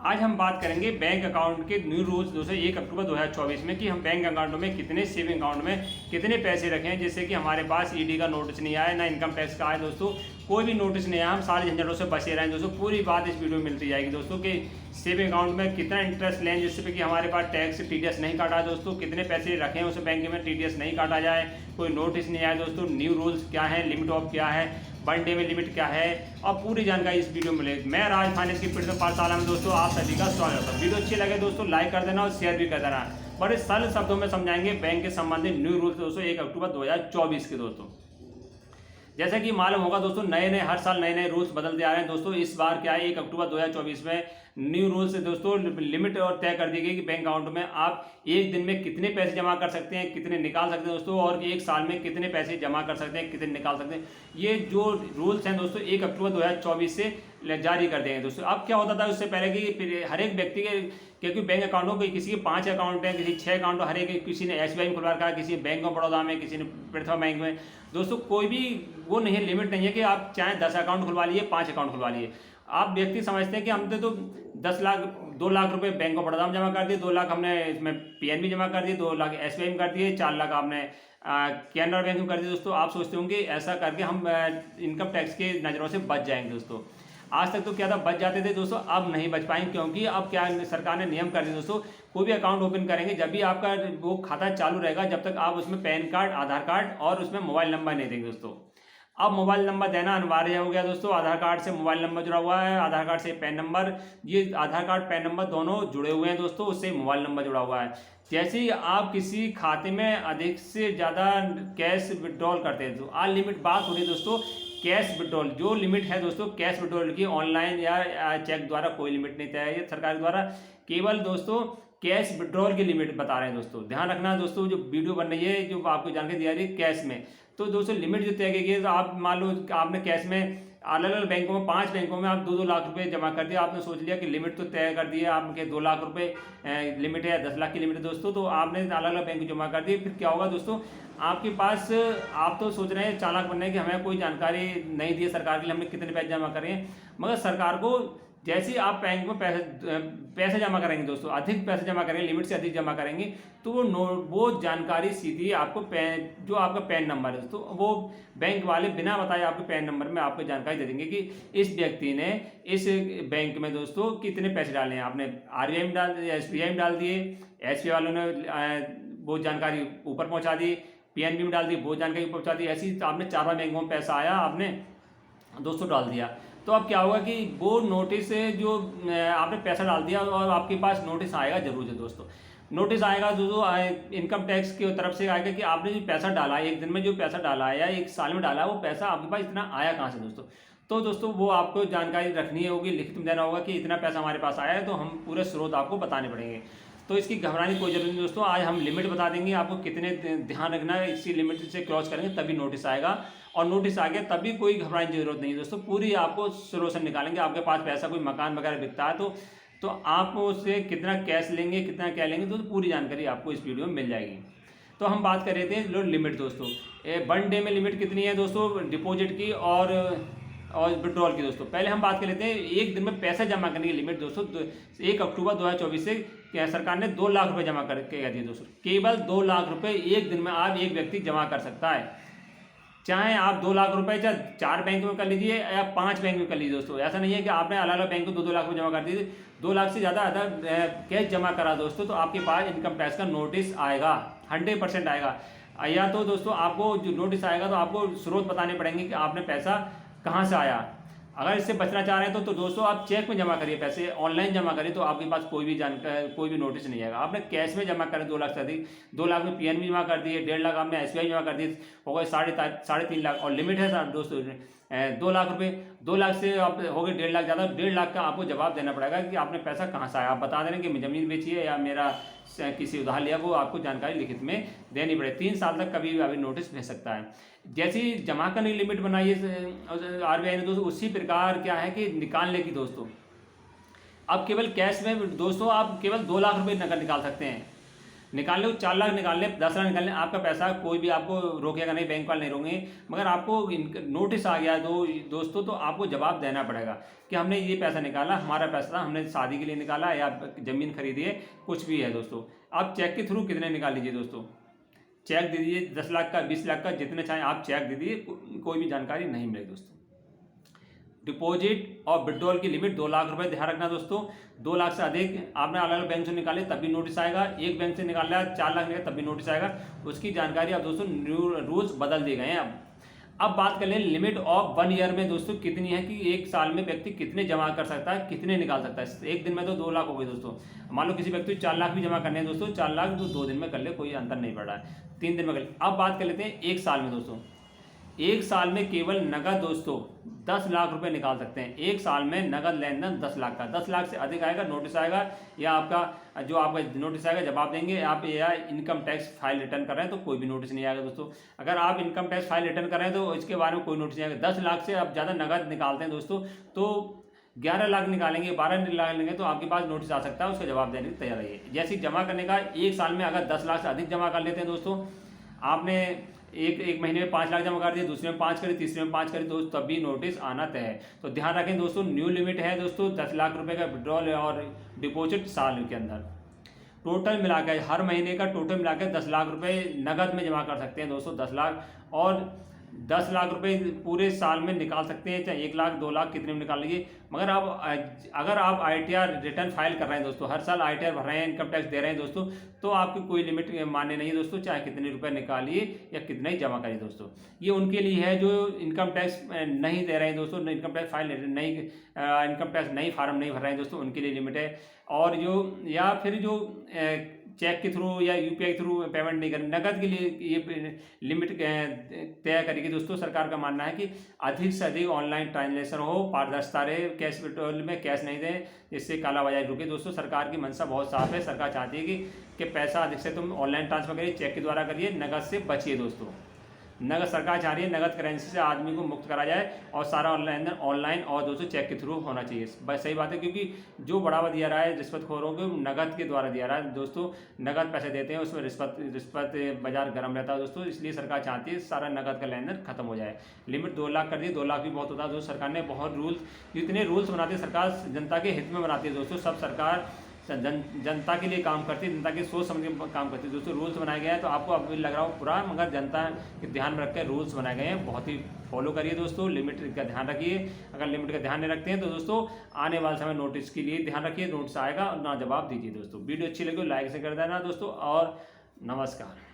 आज हम बात करेंगे बैंक अकाउंट के न्यू रूल्स दोस्तों 1 अक्टूबर 2024 में कि हम बैंक अकाउंटों में कितने सेविंग अकाउंट में कितने पैसे रखें, जिससे कि हमारे पास ईडी का नोटिस नहीं आए, ना इनकम टैक्स का आए दोस्तों, कोई भी नोटिस नहीं आया, हम सारे झंझटों से बचे रहें दोस्तों। पूरी बात इस वीडियो में मिलती जाएगी दोस्तों कि सेविंग अकाउंट में कितना इंटरेस्ट लें जिससे कि हमारे पास टैक्स टीडीएस नहीं काटा दोस्तों, कितने पैसे रखें उस बैंक में टीडीएस नहीं काटा जाए, कोई नोटिस नहीं आए दोस्तों, न्यू रूल्स क्या है, लिमिट ऑफ क्या है, वन डे में लिमिट क्या है, और पूरी जानकारी इस वीडियो में मिलेगी। मैं राज फाइनेंस की प्रिंसिपल पाठशाला में दोस्तों आप सभी का स्वागत है। वीडियो अच्छी लगे दोस्तों लाइक कर देना और शेयर भी कर देना। बड़े सरल शब्दों में समझाएंगे बैंक के संबंधित न्यू रूल्स दोस्तों 1 अक्टूबर 2024 के दोस्तों। जैसा कि मालूम होगा दोस्तों नए हर साल नए रूल्स बदलते आ रहे हैं दोस्तों। इस बार क्या है 1 अक्टूबर 2024 में न्यू रूल्स दोस्तों लिमिट और तय कर दी गई कि बैंक अकाउंट में आप एक दिन में कितने पैसे जमा कर सकते हैं, कितने निकाल सकते हैं दोस्तों, और एक साल में कितने पैसे जमा कर सकते हैं, कितने निकाल सकते हैं। ये जो रूल्स हैं दोस्तों 1 अक्टूबर 2024 से जारी कर देंगे दोस्तों। अब क्या होता था उससे पहले कि हर एक व्यक्ति के, क्योंकि बैंक अकाउंटों को किसी के 5 अकाउंट है, किसी 6 अकाउंट, हर एक किसी ने एसबीआई में खुलवा रखा है, किसी बैंक ऑफ बड़ौदा में, किसी ने प्रथमा बैंक में दोस्तों। कोई भी वो नहीं है, लिमिट नहीं है कि आप चाहे 10 अकाउंट खुलवा लिए, 5 अकाउंट खुलवा लिए। आप व्यक्ति समझते हैं कि हमने तो 10 लाख 2 लाख रुपए बैंक ऑफ बड़ौदा में जमा कर दिए, 2 लाख हमने इसमें पीएनबी जमा कर दिए, 2 लाख एसबीआई में कर दिए, 4 लाख आपने कैनरा बैंक में कर दिए दोस्तों। आप सोचते होंगे ऐसा करके हम इनकम टैक्स के नज़रों से बच जाएंगे दोस्तों। आज तक तो क्या था, बच जाते थे दोस्तों, अब नहीं बच पाएंगे, क्योंकि अब क्या सरकार ने नियम कर दिया दोस्तों। कोई भी अकाउंट ओपन करेंगे जब भी आपका वो खाता चालू रहेगा, जब तक आप उसमें पैन कार्ड, आधार कार्ड और उसमें मोबाइल नंबर नहीं देंगे दोस्तों। अब मोबाइल नंबर देना अनिवार्य हो गया दोस्तों। आधार कार्ड से मोबाइल नंबर जुड़ा हुआ है, आधार कार्ड से पैन नंबर, ये आधार कार्ड पैन नंबर दोनों जुड़े हुए हैं दोस्तों, उससे मोबाइल नंबर जुड़ा हुआ है। जैसे ही आप किसी खाते में अधिक से ज़्यादा कैश विड्रॉल करते हैं तो अनलिमिट बात हो रही है दोस्तों। कैश विड्रॉल जो लिमिट है दोस्तों, कैश विड्रॉल की ऑनलाइन या चेक द्वारा कोई लिमिट नहीं तय है सरकार द्वारा, केवल दोस्तों कैश विड्रॉल की लिमिट बता रहे हैं दोस्तों। ध्यान रखना दोस्तों, जो वीडियो बन रही है, जो आपको जानकारी दी जा रही है कैश में, तो दोस्तों लिमिट जो तय की गई है, तो आप मान लो आपने कैश में अलग अलग बैंकों में 5 बैंकों में आप 2-2 लाख रुपए जमा कर दिया। आपने सोच लिया कि लिमिट तो तय कर दी है आपके 2 लाख रुपए लिमिट है, 10 लाख की लिमिट है दोस्तों, तो आपने अलग अलग बैंक जमा कर दी। फिर क्या होगा दोस्तों, आपके पास आप तो सोच रहे हैं चालाक बनने की, हमें कोई जानकारी नहीं दी है सरकार के लिए हमने कितने पैसे जमा करे हैं, मगर सरकार को जैसे ही आप बैंक में पैसे जमा करेंगे दोस्तों, अधिक पैसे जमा करेंगे, लिमिट से अधिक जमा करेंगे, तो वो जानकारी सीधी आपको जो आपका पैन नंबर है दोस्तों, वो बैंक वाले बिना बताए आपके पैन नंबर में आपको जानकारी दे देंगे कि इस व्यक्ति ने इस बैंक में दोस्तों कितने पैसे डाले हैं। आपने आरबीआई में डाल दिए, एसबीआई में डाल दिए, एसबीआई वालों ने वो जानकारी ऊपर पहुँचा दी, पीएनबी में डाल दी, वो जानकारी पहुँचा दी। ऐसी आपने 4 बैंकों में पैसा आया, आपने दोस्तों डाल दिया, तो अब क्या होगा कि वो नोटिस जो आपने पैसा डाल दिया और आपके पास नोटिस आएगा जरूर है दोस्तों। नोटिस आएगा दोस्तों इनकम टैक्स की तरफ से आएगा कि आपने जो पैसा डाला है, एक दिन में जो पैसा डाला है या एक साल में डाला है, वो पैसा आपके पास इतना आया कहाँ से दोस्तों। तो दोस्तों वो आपको जानकारी रखनी होगी, लिखित में देना होगा कि इतना पैसा हमारे पास आया है, तो हम पूरे स्रोत आपको बताने पड़ेंगे। तो इसकी घबराने की कोई जरूरत नहीं दोस्तों। आज हम लिमिट बता देंगे आपको, कितने ध्यान रखना है, इसी लिमिट से क्रॉस करेंगे तभी नोटिस आएगा, और नोटिस आ गया तभी कोई घबराने की जरूरत नहीं है दोस्तों। पूरी आपको सोल्यूशन निकालेंगे। आपके पास पैसा कोई मकान वगैरह बिकता है तो आप उससे कितना कैश लेंगे, कितना क्या लेंगे, तो पूरी जानकारी आपको इस वीडियो में मिल जाएगी। तो हम बात कर रहे थे लिमिट दोस्तों। 1 डे में लिमिट कितनी है दोस्तों डिपॉजिट की और विड्रॉल की दोस्तों। पहले हम बात कर लेते हैं एक दिन में पैसा जमा करने की लिमिट दोस्तों। 1 अक्टूबर 2024 से सरकार ने 2 लाख रुपए जमा करके कह दिए दोस्तों। केवल 2 लाख रुपए एक दिन में आप एक व्यक्ति जमा कर सकता है। चाहे आप 2 लाख रुपए चाहे 4 बैंक में कर लीजिए या 5 बैंक में कर लीजिए दोस्तों। ऐसा नहीं है कि आपने अलग अलग बैंक को 2-2 लाख रुपए जमा कर दिए। 2 लाख से ज़्यादा कैश जमा करा दोस्तों, तो आपके पास इनकम टैक्स का नोटिस आएगा, 100% आएगा। या तो दोस्तों आपको जो नोटिस आएगा तो आपको स्रोत बताने पड़ेंगे कि आपने पैसा कहाँ से आया। अगर इससे बचना चाह रहे हैं तो दोस्तों आप चेक में जमा करिए, पैसे ऑनलाइन जमा करिए, तो आपके पास कोई भी जानकारी, कोई भी नोटिस नहीं आएगा। आपने कैश में जमा करें 2 लाख से अधिक, 2 लाख में पीएनबी जमा कर दिए, 1.5 लाख आपने एसबीआई जमा कर दिए, हो गए 3.5 लाख, और लिमिट है दोस्तों 2 लाख रुपए। 2 लाख से आप हो गए 1.5 लाख, ज़्यादा 1.5 लाख का आपको जवाब देना पड़ेगा कि आपने पैसा कहाँ से आया। आप बता दें कि ज़मीन बेची है या मेरा किसी उधार लिया, वो आपको जानकारी लिखित में देनी पड़े। 3 साल तक कभी भी अभी नोटिस भेज सकता है। जैसी जमा करने की लिमिट बनाई है आरबीआई ने दोस्तों, उसी प्रकार क्या है कि निकालने की दोस्तों, अब केवल कैश में दोस्तों आप केवल 2 लाख रुपए नकद निकाल सकते हैं। निकाल लो 4 लाख निकालने 10 लाख निकालने, आपका पैसा कोई भी आपको रोकेगा नहीं, बैंक वाले नहीं रोकेंगे। मगर आपको नोटिस आ गया दोस्तों, तो आपको जवाब देना पड़ेगा कि हमने ये पैसा निकाला, हमारा पैसा था, हमने शादी के लिए निकाला या ज़मीन खरीदी है, कुछ भी है दोस्तों। आप चेक के थ्रू कितने निकाल लीजिए दोस्तों, चेक दे दीजिए 10 लाख का, 20 लाख का, जितने चाहें आप चेक दे दीजिए, कोई भी जानकारी नहीं मिलेगी दोस्तों। डिपॉजिट और विड्रॉल की लिमिट 2 लाख रुपए, ध्यान रखना दोस्तों। 2 लाख से अधिक आपने अलग अलग बैंक से निकाले तब भी नोटिस आएगा, एक बैंक से निकाल रहा है 4 लाख निकाले तब भी नोटिस आएगा। उसकी जानकारी अब दोस्तों न्यू रूल्स बदल दिए गए हैं। अब बात कर लें लिमिट ऑफ 1 ईयर में दोस्तों कितनी है, कि एक साल में व्यक्ति कितने जमा कर सकता है, कितने निकाल सकता है। एक दिन में तो 2 लाख हो गए दोस्तों। मान लो किसी व्यक्ति 4 लाख भी जमा करने हैं दोस्तों, 4 लाख तो 2 दिन में कर ले, कोई अंतर नहीं पड़ रहा है, 3 दिन में कर ले। अब बात कर लेते हैं एक साल में दोस्तों। एक साल में केवल नगद दोस्तों 10 लाख रुपए निकाल सकते हैं। एक साल में नगद लेन देन 10 लाख का, 10 लाख से अधिक आएगा नोटिस आएगा, या आपका जो आपका नोटिस आएगा जवाब देंगे आप, या इनकम टैक्स फाइल रिटर्न कर रहे हैं तो कोई भी नोटिस नहीं आएगा दोस्तों। अगर आप इनकम टैक्स फाइल रिटर्न कर रहे हैं तो इसके बारे में कोई नोटिस नहीं आएगा। 10 लाख से आप ज़्यादा नगद निकालते हैं दोस्तों तो 11 लाख निकालेंगे, 12 लाख लेंगे तो आपके पास नोटिस आ सकता है, उसका जवाब देने की तैयार रहिए। जैसे जमा करने का एक साल में अगर 10 लाख से अधिक जमा कर लेते हैं दोस्तों, आपने एक महीने में 5 लाख जमा कर दिए, दूसरे में 5 करी, तीसरे में 5 करी, तो तब भी नोटिस आना तय है। तो ध्यान रखें दोस्तों, न्यू लिमिट है दोस्तों 10 लाख रुपए का विड्रॉल और डिपॉजिट साल के अंदर। टोटल मिलाकर हर महीने का टोटल मिलाकर 10 लाख रुपए नगद में जमा कर सकते हैं दोस्तों, 10 लाख, और 10 लाख रुपए पूरे साल में निकाल सकते हैं, चाहे 1 लाख 2 लाख कितने में निकाल लीजिए। मगर अगर आप ITR रिटर्न फाइल कर रहे हैं दोस्तों, हर साल ITR भर रहे हैं, इनकम टैक्स दे रहे हैं दोस्तों, तो आपकी कोई लिमिट मान्य नहीं है दोस्तों, चाहे कितने रुपए निकालिए या कितना ही जमा करिए दोस्तों। ये उनके लिए है जो इनकम टैक्स नहीं दे रहे हैं दोस्तों, इनकम टैक्स फाइल नहीं, इनकम टैक्स नई फार्म नहीं भर रहे हैं दोस्तों, उनके लिए लिमिट है। और जो या फिर जो चेक के थ्रू या UPI के थ्रू पेमेंट नहीं करें, नकद के लिए ये लिमिट तय करेगी दोस्तों। सरकार का मानना है कि अधिक से अधिक ऑनलाइन ट्रांजैक्शन हो, पारदर्शिता रहे, कैश विड्रॉल में कैश नहीं दें, जिससे कालाबाजारी रुके दोस्तों। सरकार की मंशा बहुत साफ है, सरकार चाहती है कि पैसा अधिक से तुम ऑनलाइन ट्रांसफर करिए, चेक के द्वारा करिए, नकद से बचिए दोस्तों। नगद सरकार चाह रही है नगद करेंसी से आदमी को मुक्त करा जाए और सारा ऑनलाइन और दोस्तों चेक के थ्रू होना चाहिए। बस सही बात है, क्योंकि जो बढ़ावा दिया रहा है रिश्वतखोरों को नगद के द्वारा दिया रहा है दोस्तों, नगद पैसे देते हैं उसमें रिश्वत बाजार गर्म रहता है दोस्तों। इसलिए सरकार चाहती है सारा नगद का लेन देन खत्म हो जाए। लिमिट 2 लाख कर दी, 2 लाख भी बहुत होता है दोस्तों। सरकार ने बहुत रूल्स, जितने रूल्स बनाती है सरकार जनता के हित में बनाती है दोस्तों। सब सरकार जनता के लिए काम करती है, जनता की सोच समझ के काम करती है दोस्तों। रूल्स बनाए गए हैं तो आपको अब लग रहा हो पूरा, मगर जनता के ध्यान में रखकर रूल्स बनाए गए हैं, बहुत ही फॉलो करिए दोस्तों। लिमिट का ध्यान रखिए, अगर लिमिट का ध्यान नहीं रखते हैं तो दोस्तों आने वाले समय नोटिस के लिए ध्यान रखिए, नोटिस आएगा और ना जवाब दीजिए दोस्तों। वीडियो अच्छी लगी लाइक से कर देना दोस्तों, और नमस्कार।